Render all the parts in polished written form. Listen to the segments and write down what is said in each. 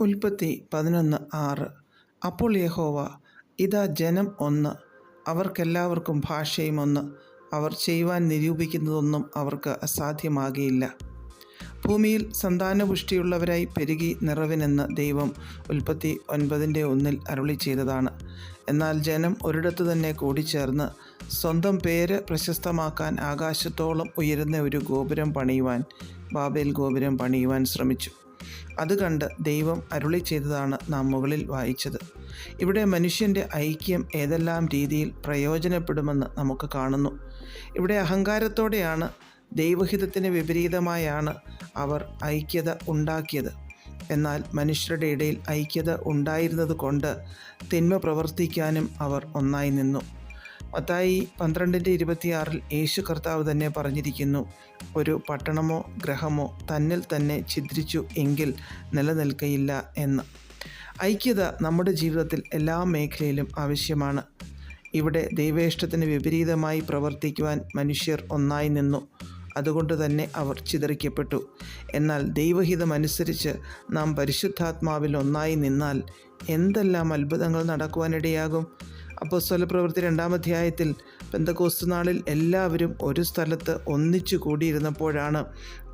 ഉൽപ്പത്തി 11:6. അപ്പോൾ യഹോവ, ഇതാ ജനം ഒന്ന്, അവർക്കെല്ലാവർക്കും ഭാഷയും ഒന്ന്, അവർ ചെയ്യുവാൻ നിരൂപിക്കുന്നതൊന്നും അവർക്ക് അസാധ്യമാകയില്ല. ഭൂമിയിൽ സന്താനപുഷ്ടിയുള്ളവരായി പെരുകി നിറവിനെന്ന് ദൈവം ഉൽപ്പത്തി 9:1 അരുളി ചെയ്തതാണ്. എന്നാൽ ജനം ഒരിടത്തു തന്നെ കൂടിച്ചേർന്ന് സ്വന്തം പേര് പ്രശസ്തമാക്കാൻ ആകാശത്തോളം ഉയരുന്ന ഒരു ഗോപുരം പണിയുവാൻ, ബാബേൽ ഗോപുരം പണിയുവാൻ ശ്രമിച്ചു. അത് കണ്ട് ദൈവം അരുളി ചെയ്തതാണ് നാം മുകളിൽ വായിച്ചത്. ഇവിടെ മനുഷ്യൻ്റെ ഐക്യം ഏതെല്ലാം രീതിയിൽ പ്രയോജനപ്പെടുമെന്ന് നമുക്ക് കാണുന്നു. ഇവിടെ അഹങ്കാരത്തോടെയാണ്, ദൈവഹിതത്തിന് വിപരീതമായാണ് അവർ ഐക്യത ഉണ്ടാക്കിയത്. എന്നാൽ മനുഷ്യരുടെ ഇടയിൽ ഐക്യത ഉണ്ടായിരുന്നത് കൊണ്ട് തിന്മ പ്രവർത്തിക്കാനും അവർ ഒന്നായി നിന്നു. മത്തായി 12:26 യേശു കർത്താവ് തന്നെ പറഞ്ഞിരിക്കുന്നു, ഒരു പട്ടണമോ ഗ്രഹമോ തന്നിൽ തന്നെ ഛിദ്രിച്ചു എങ്കിൽ നിലനിൽക്കയില്ല എന്ന്. ഐക്യത നമ്മുടെ ജീവിതത്തിൽ എല്ലാ മേഖലയിലും ആവശ്യമാണ്. ഇവിടെ ദൈവേഷ്ടത്തിന് വിപരീതമായി പ്രവർത്തിക്കുവാൻ മനുഷ്യർ ഒന്നായി നിന്നു. അതുകൊണ്ട് തന്നെ അവർ ചിതറിക്കപ്പെട്ടു. എന്നാൽ ദൈവഹിതമനുസരിച്ച് നാം പരിശുദ്ധാത്മാവിൽ ഒന്നായി നിന്നാൽ എന്തെല്ലാം അത്ഭുതങ്ങൾ നടക്കുവാനിടയാകും. അപ്പോസ്തലപ്രവൃത്തി 2-ാം അധ്യായത്തിൽ പെന്തക്കോസ്ത് നാളിൽ എല്ലാവരും ഒരു സ്ഥലത്ത് ഒന്നിച്ചു കൂടിയിരുന്നപ്പോഴാണ്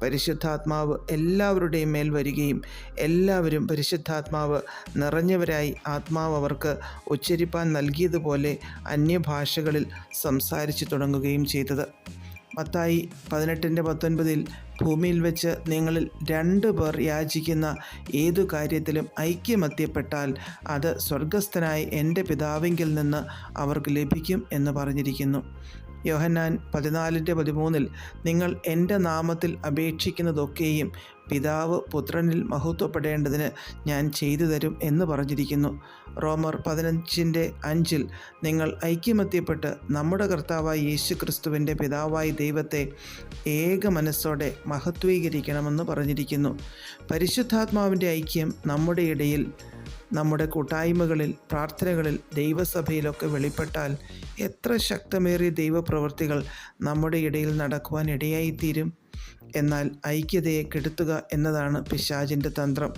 പരിശുദ്ധാത്മാവ് എല്ലാവരുടെയും മേൽ വരികയും എല്ലാവരും പരിശുദ്ധാത്മാവ് നിറഞ്ഞവരായി ആത്മാവ് അവർക്ക് ഉച്ചരിപ്പാൻ നൽകിയതുപോലെ അന്യഭാഷകളിൽ സംസാരിച്ചു തുടങ്ങുകയും ചെയ്തത്. മത്തായി 18:19 ഭൂമിയിൽ വെച്ച് നിങ്ങളിൽ 2 പേർ യാചിക്കുന്ന ഏതു കാര്യത്തിലും ഐക്യമത്യപ്പെട്ടാൽ അത് സ്വർഗസ്ഥനായ എൻ്റെ പിതാവിങ്കിൽ നിന്ന് അവർക്ക് ലഭിക്കും എന്ന് പറഞ്ഞിരിക്കുന്നു. യോഹന്നാൻ 14:13 നിങ്ങൾ എൻ്റെ നാമത്തിൽ അപേക്ഷിക്കുന്നതൊക്കെയും പിതാവ് പുത്രനിൽ മഹത്വപ്പെടേണ്ടതിന് ഞാൻ ചെയ്തു തരും എന്ന് പറഞ്ഞിരിക്കുന്നു. റോമർ 15:5 നിങ്ങൾ ഐക്യമത്യപ്പെട്ട് നമ്മുടെ കർത്താവായ യേശു ക്രിസ്തുവിൻ്റെ പിതാവായ ദൈവത്തെ ഏക മനസ്സോടെ മഹത്വീകരിക്കണമെന്ന് പറഞ്ഞിരിക്കുന്നു. പരിശുദ്ധാത്മാവിൻ്റെ ഐക്യം നമ്മുടെ ഇടയിൽ, നമ്മുടെ കൂട്ടായ്മകളിൽ, പ്രാർത്ഥനകളിൽ, ദൈവസഭയിലൊക്കെ വെളിപ്പെട്ടാൽ എത്ര ശക്തമേറിയ ദൈവപ്രവൃത്തികൾ നമ്മുടെ ഇടയിൽ നടക്കുവാൻ ഇടയായിത്തീരും. എന്നാൽ ഐക്യതയെ കെടുത്തുക എന്നതാണ് പിശാചിൻ്റെ തന്ത്രം.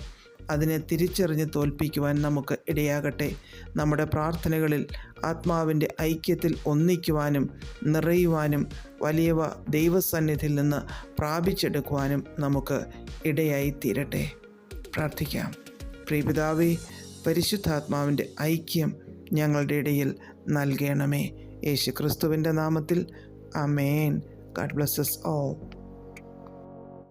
അതിനെ തിരിച്ചറിഞ്ഞ് തോൽപ്പിക്കുവാൻ നമുക്ക് ഇടയാകട്ടെ. നമ്മുടെ പ്രാർത്ഥനകളിൽ ആത്മാവിൻ്റെ ഐക്യത്തിൽ ഒന്നിക്കുവാനും നിറയുവാനും വലിയവ ദൈവസന്നിധിയിൽ നിന്ന് പ്രാപിച്ചെടുക്കുവാനും നമുക്ക് ഇടയായിത്തീരട്ടെ. പ്രാർത്ഥിക്കാം. പ്രിയപിതാവേ, പരിശുദ്ധാത്മാവിൻ്റെ ഐക്യം ഞങ്ങളുടെ ഇടയിൽ നൽകണമേ. യേശു ക്രിസ്തുവിൻ്റെ നാമത്തിൽ ആമേൻ. God bless us all.